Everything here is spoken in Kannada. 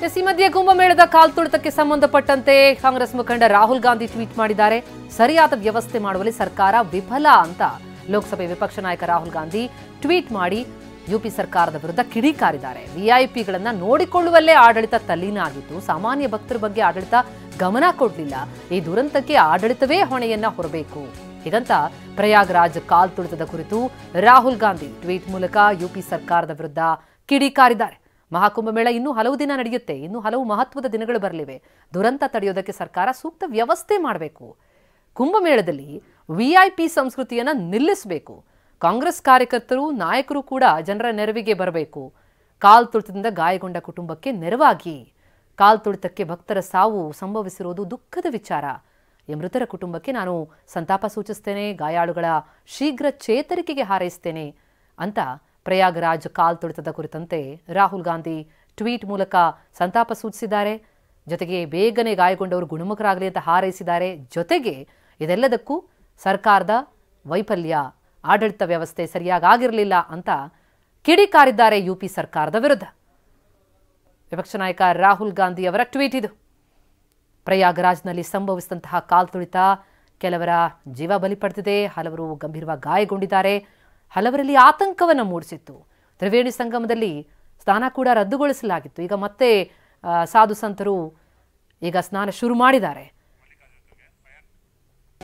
ಈ ಮಧ್ಯೆ ಕುಂಭಮೇಳದ ಕಾಲ್ತುಳಿತಕ್ಕೆ ಸಂಬಂಧಪಟ್ಟಂತೆ ಕಾಂಗ್ರೆಸ್ ಮುಖಂಡ ರಾಹುಲ್ ಗಾಂಧಿ ಟ್ವೀಟ್ ಮಾಡಿದ್ದಾರೆ. ಸರಿಯಾದ ವ್ಯವಸ್ಥೆ ಮಾಡುವಲ್ಲಿ ಸರ್ಕಾರ ವಿಫಲ ಅಂತ ಲೋಕಸಭೆ ವಿಪಕ್ಷ ನಾಯಕ ರಾಹುಲ್ ಗಾಂಧಿ ಟ್ವೀಟ್ ಮಾಡಿ ಯುಪಿ ಸರ್ಕಾರದ ವಿರುದ್ಧ ಕಿಡಿಕಾರಿದ್ದಾರೆ. ವಿಐಪಿಗಳನ್ನ ನೋಡಿಕೊಳ್ಳುವಲ್ಲೇ ಆಡಳಿತ ತಲ್ಲೀನ ಆಗಿತ್ತು. ಸಾಮಾನ್ಯ ಭಕ್ತರ ಬಗ್ಗೆ ಆಡಳಿತ ಗಮನ ಕೊಡಲಿಲ್ಲ. ಈ ದುರಂತಕ್ಕೆ ಆಡಳಿತವೇ ಹೊಣೆಯನ್ನ ಹೊರಬೇಕು. ಹೀಗಂತ ಪ್ರಯಾಗ್ರಾಜ್ ಕಾಲ್ತುಳಿತದ ಕುರಿತು ರಾಹುಲ್ ಗಾಂಧಿ ಟ್ವೀಟ್ ಮೂಲಕ ಯುಪಿ ಸರ್ಕಾರದ ವಿರುದ್ಧ ಕಿಡಿಕಾರಿದ್ದಾರೆ. ಮಹಾಕುಂಭಮೇಳ ಇನ್ನೂ ಹಲವು ದಿನ ನಡೆಯುತ್ತೆ. ಇನ್ನೂ ಹಲವು ಮಹತ್ವದ ದಿನಗಳು ಬರಲಿವೆ. ದುರಂತ ತಡೆಯೋದಕ್ಕೆ ಸರ್ಕಾರ ಸೂಕ್ತ ವ್ಯವಸ್ಥೆ ಮಾಡಬೇಕು. ಕುಂಭಮೇಳದಲ್ಲಿ ವಿಐಪಿ ಸಂಸ್ಕೃತಿಯನ್ನ ನಿಲ್ಲಿಸಬೇಕು. ಕಾಂಗ್ರೆಸ್ ಕಾರ್ಯಕರ್ತರು ನಾಯಕರು ಕೂಡ ಜನರ ನೆರವಿಗೆ ಬರಬೇಕು. ಕಾಲ್ತುಳಿತದಿಂದ ಗಾಯಗೊಂಡ ಕುಟುಂಬಕ್ಕೆ ನೆರವಾಗಿ. ಕಾಲ್ತುಳಿತಕ್ಕೆ ಭಕ್ತರ ಸಾವು ಸಂಭವಿಸಿರುವುದು ದುಃಖದ ವಿಚಾರ. ಈ ಮೃತರ ಕುಟುಂಬಕ್ಕೆ ನಾನು ಸಂತಾಪ ಸೂಚಿಸ್ತೇನೆ. ಗಾಯಾಳುಗಳ ಶೀಘ್ರ ಚೇತರಿಕೆಗೆ ಹಾರೈಸ್ತೇನೆ ಅಂತ ಪ್ರಯಾಗ್ರಾಜ್ ಕಾಲ್ತುಳಿತದ ಕುರಿತಂತೆ ರಾಹುಲ್ ಗಾಂಧಿ ಟ್ವೀಟ್ ಮೂಲಕ ಸಂತಾಪ ಸೂಚಿಸಿದ್ದಾರೆ. ಜೊತೆಗೆ ಬೇಗನೆ ಗಾಯಗೊಂಡವರು ಗುಣಮುಖರಾಗಲಿ ಅಂತ ಹಾರೈಸಿದ್ದಾರೆ. ಜೊತೆಗೆ ಇದೆಲ್ಲದಕ್ಕೂ ಸರ್ಕಾರದ ವೈಫಲ್ಯ, ಆಡಳಿತ ವ್ಯವಸ್ಥೆ ಸರಿಯಾಗಿರಲಿಲ್ಲ ಅಂತ ಕಿಡಿಕಾರಿದ್ದಾರೆ ಯುಪಿ ಸರ್ಕಾರದ ವಿರುದ್ಧ. ವಿಪಕ್ಷ ನಾಯಕ ರಾಹುಲ್ ಗಾಂಧಿ ಅವರ ಟ್ವೀಟ್ ಇದು. ಪ್ರಯಾಗ್ರಾಜ್ನಲ್ಲಿ ಸಂಭವಿಸಿದಂತಹ ಕಾಲ್ತುಳಿತ ಕೆಲವರ ಜೀವ ಬಲಿ ಪಡೆದಿದೆ. ಹಲವರು ಗಂಭೀರವಾಗಿ ಗಾಯಗೊಂಡಿದ್ದಾರೆ. ಹಲವರಲ್ಲಿ ಆತಂಕವನ್ನು ಮೂಡಿಸಿತ್ತು. ತ್ರಿವೇಣಿ ಸಂಗಮದಲ್ಲಿ ಸ್ನಾನ ಕೂಡ ರದ್ದುಗೊಳಿಸಲಾಗಿತ್ತು. ಈಗ ಮತ್ತೆ ಸಾಧು ಸಂತರು ಈಗ ಸ್ನಾನ ಶುರು ಮಾಡಿದ್ದಾರೆ.